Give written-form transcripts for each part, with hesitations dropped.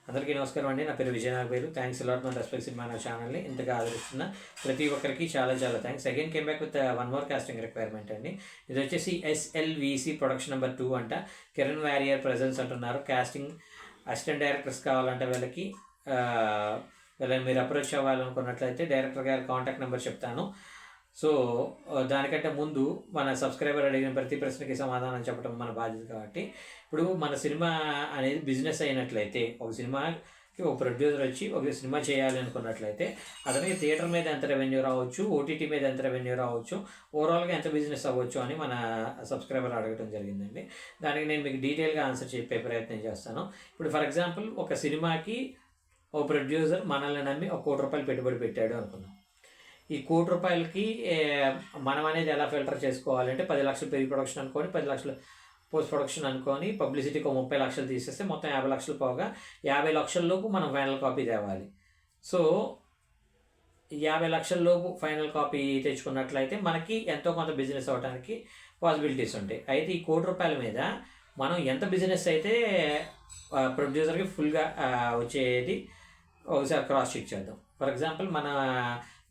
అందరికీ నమస్కారం అండి. నా పేరు విజయనాగపేరు. థ్యాంక్స్ అలాట్ మన రెస్పెక్ట్ సినిమా నా ఛానల్ని ఇంతగా ఆదరిస్తున్న ప్రతి ఒక్కరికి చాలా చాలా thanks. Again came back with one more casting requirement అండి. ఇది వచ్చేసి SLVC ప్రొడక్షన్ నెంబర్ 2 అంట. కిరణ్ వారియర్ ప్రెజెన్స్ అంటున్నారు. కాస్టింగ్ అసిస్టెంట్ డైరెక్టర్స్ కావాలంటే వీళ్ళకి మీరు అప్రోచ్ అవ్వాలనుకున్నట్లయితే డైరెక్టర్ గారి కాంటాక్ట్ నెంబర్ చెప్తాను. సో దానికంటే ముందు మన సబ్స్క్రైబర్ అడిగిన ప్రతి ప్రశ్నకి సమాధానం చెప్పడం మన బాధ్యత. కాబట్టి ఇప్పుడు మన సినిమా అనేది బిజినెస్ అయినట్లయితే, ఒక సినిమాకి ఒక ప్రొడ్యూసర్ వచ్చి ఒక సినిమా చేయాలి అనుకున్నట్లయితే అతనికి థియేటర్ మీద ఎంత రెవెన్యూ రావచ్చు, OTT మీద ఎంత రెవెన్యూ రావచ్చు, ఓవరాల్గా ఎంత బిజినెస్ అవ్వచ్చు అని మన సబ్స్క్రైబర్ అడగడం జరిగిందండి. దానికి నేను మీకు డీటెయిల్గా ఆన్సర్ చెప్పే ప్రయత్నం చేస్తాను. ఇప్పుడు ఫర్ ఎగ్జాంపుల్ ఒక సినిమాకి ఓ ప్రొడ్యూసర్ మనల్ని నమ్మి ₹1 కోటి పెట్టుబడి పెట్టాడు అనుకున్నాం. ఈ ₹1 కోటికి మనం అనేది ఎలా ఫిల్టర్ చేసుకోవాలంటే 10 లక్షలు ప్రీ ప్రొడక్షన్ అనుకొని, 10 లక్షలు పోస్ట్ ప్రొడక్షన్ అనుకొని, పబ్లిసిటీకి 30 లక్షలు తీసేస్తే మొత్తం 50 లక్షలు పోగా 50 లక్షల లోపు మనం ఫైనల్ కాపీ తేవాలి. సో 50 లక్షల లోపు ఫైనల్ కాపీ తెచ్చుకున్నట్లయితే మనకి ఎంతో కొంత బిజినెస్ అవ్వడానికి పాసిబిలిటీస్ ఉంటాయి. అయితే ఈ ₹1 కోటి మీద మనం ఎంత బిజినెస్ అయితే ప్రొడ్యూసర్కి ఫుల్గా వచ్చేది ఒకసారి క్రాస్ చెక్ చేద్దాం. ఫర్ ఎగ్జాంపుల్ మన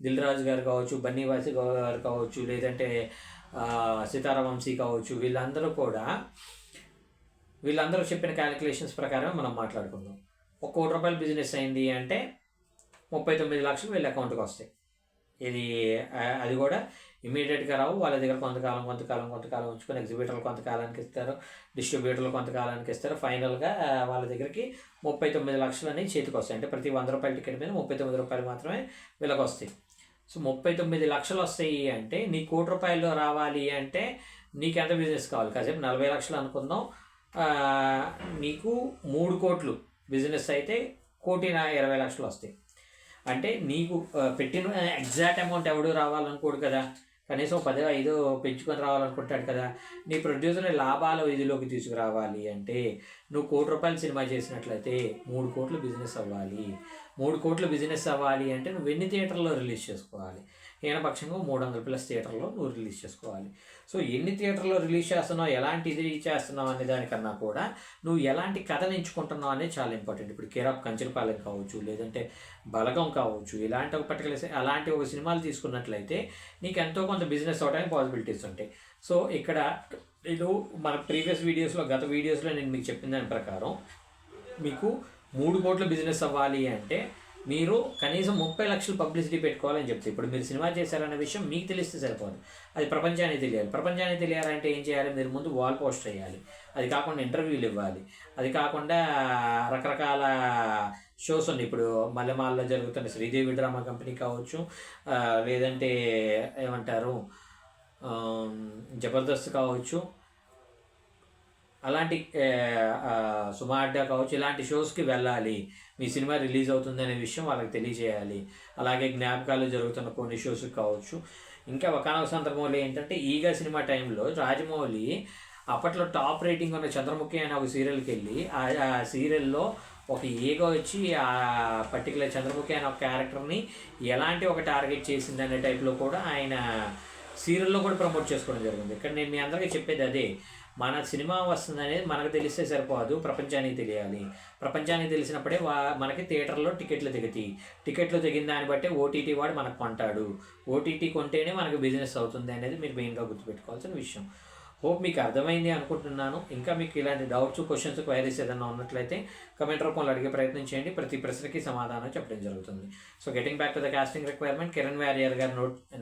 దిల్ రాజు గారు కావచ్చు, బన్నీవాసి గారు కావచ్చు, లేదంటే సితారా వంశీ కావచ్చు, వీళ్ళందరూ చెప్పిన క్యాలిక్యులేషన్స్ ప్రకారం మనం మాట్లాడుకుందాం. ₹1 కోటి బిజినెస్ అయింది అంటే 39 లక్షలు వీళ్ళ అకౌంట్కి వస్తాయి. అది కూడా ఇమీడియట్గా రావు. వాళ్ళ దగ్గర కొంతకాలం ఉంచుకొని ఎగ్జిబిటర్లు కొంతకాలానికి ఇస్తారు, డిస్ట్రిబ్యూటర్లు కొంతకాలానికి ఇస్తారు. ఫైనల్గా వాళ్ళ దగ్గరికి 39 లక్షలు అనేవి చేతికి వస్తాయి. అంటే ప్రతి ₹100 టికెట్ మీద ₹39 మాత్రమే వీళ్ళకి వస్తాయి. సో 39 లక్షలు వస్తాయి అంటే నీ ₹1 కోటి రావాలి అంటే నీకు ఎంత బిజినెస్ కావాలి? కాసేపు 40 లక్షలు అనుకుందాం. నీకు 3 కోట్లు బిజినెస్ అయితే ₹1,20,00,000 వస్తాయి. అంటే నీకు పెట్టిన ఎగ్జాక్ట్ అమౌంట్ ఎవడు రావాలనుకోడు కదా, కనీసం 10-5 పెంచుకొని రావాలనుకుంటాడు కదా. నీ ప్రొడ్యూసర్ని లాభాల విధిలోకి తీసుకురావాలి అంటే నువ్వు ₹1 కోటి సినిమా చేసినట్లయితే 3 కోట్లు బిజినెస్ అవ్వాలి. 3 కోట్లు బిజినెస్ అవ్వాలి అంటే నువ్వు ఎన్ని థియేటర్లో రిలీజ్ చేసుకోవాలి? హీనపక్షంగా 300+ థియేటర్లో నువ్వు రిలీజ్ చేసుకోవాలి. సో ఎన్ని థియేటర్లో రిలీజ్ చేస్తున్నావు, ఎలాంటి ఇది చేస్తున్నావు అనే దానికన్నా కూడా నువ్వు ఎలాంటి కథను ఎంచుకుంటున్నావు అనేది చాలా ఇంపార్టెంట్. ఇప్పుడు కేర్ ఆఫ్ కంచరపాలెం కావచ్చు, లేదంటే బలగం కావచ్చు, ఇలాంటి ఒక పర్టికులర్ అలాంటి ఒక సినిమాలు తీసుకున్నట్లయితే నీకు ఎంతో కొంత బిజినెస్ అవడానికి పాసిబిలిటీస్ ఉంటాయి. సో ఇక్కడ మన గత వీడియోస్లో నేను మీకు చెప్పిన దాని ప్రకారం మీకు 3 కోట్ల బిజినెస్ అవ్వాలి అంటే మీరు కనీసం 30 లక్షలు పబ్లిసిటీ పెట్టుకోవాలని చెప్తే, ఇప్పుడు మీరు సినిమా చేశారనే విషయం మీకు తెలిస్తే సరిపోదు, అది ప్రపంచానికి తెలియాలి. ప్రపంచానికి తెలియాలంటే ఏం చేయాలి? మీరు ముందు వాల్ పోస్ట్ చేయాలి, అది కాకుండా ఇంటర్వ్యూలు ఇవ్వాలి, అది కాకుండా రకరకాల షోస్ ఉన్నాయి. ఇప్పుడు మల్లెమాలలో జరుగుతున్న శ్రీదేవి డ్రామా కంపెనీ కావచ్చు, లేదంటే ఏమంటారు జబర్దస్త్ కావచ్చు, అలాంటి సుమా అడ్డా కావచ్చు, ఇలాంటి షోస్కి వెళ్ళాలి. మీ సినిమా రిలీజ్ అవుతుందనే విషయం వాళ్ళకి తెలియజేయాలి. అలాగే జ్ఞాపకాలు జరుగుతున్న కొన్ని షోస్కి కావచ్చు. ఇంకా ఒకనొక సందర్భంలో ఏంటంటే ఈగా సినిమా టైంలో రాజమౌళి అప్పట్లో టాప్ రేటింగ్ ఉన్న చంద్రముఖి అనే ఒక సీరియల్కి వెళ్ళి ఆ సీరియల్లో ఒక ఈగో వచ్చి ఆ పర్టికులర్ చంద్రముఖి అనే ఒక క్యారెక్టర్ని ఎలాంటి ఒక టార్గెట్ చేసింది అనే టైప్లో కూడా ఆయన సీరియల్లో కూడా ప్రమోట్ చేసుకోవడం జరిగింది. ఇక్కడ నేను మీ అందరికీ చెప్పేది అదే, మన సినిమా వస్తుంది అనేది మనకు తెలిస్తే సరిపోదు, ప్రపంచానికి తెలియాలి. ప్రపంచానికి తెలిసినప్పుడే మనకి థియేటర్లో టికెట్లు దిగుతాయి. టికెట్లు దిగిన దాన్ని బట్టి OTT వాడు మనకు కొంటాడు. OTT కొంటేనే మనకు బిజినెస్ అవుతుంది అనేది మీరు మెయిన్గా గుర్తుపెట్టుకోవాల్సిన విషయం. హోప్ మీకు అర్థమైంది అనుకుంటున్నాను. ఇంకా మీకు ఇలాంటి డౌట్స్, క్వశ్చన్స్, క్వైరీస్ ఏదైనా ఉన్నట్లయితే కమెంట్ రూపంలో అడిగే ప్రయత్నం చేయండి. ప్రతి ప్రశ్నకి సమాధానం చెప్పడం జరుగుతుంది. So getting back to the casting requirement, Kiran Warrier గారి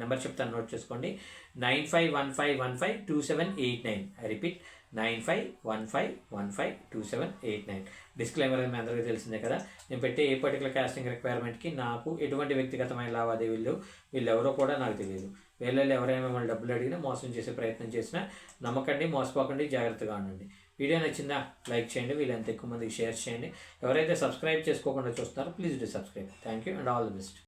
నెంబర్ చెప్తాను, నోట్ చేసుకోండి. 9515152789. I repeat 9515152789. డిస్క్లైమర్ అని మీ అందరికీ తెలిసిందే కదా. నేను పెట్టే ఏ పర్టికులర్ కాస్టింగ్ రిక్వైర్మెంట్కి నాకు ఎటువంటి వ్యక్తిగతమైన లావాదేవీలు వీళ్ళెవరో కూడా నాకు తెలియదు. వీళ్ళల్లో ఎవరైనా మిమ్మల్ని డబ్బులు అడిగినా, మోసం చేసే ప్రయత్నం చేసినా నమ్మకండి, మోసపోకండి, జాగ్రత్తగా ఉండండి. వీడియో నచ్చిందా? లైక్ చేయండి, వీళ్ళంత ఎక్కువ మందికి షేర్ చేయండి. ఎవరైతే సబ్స్క్రైబ్ చేసుకోకుండా చూస్తున్నారో please do subscribe. Thank you and all the best.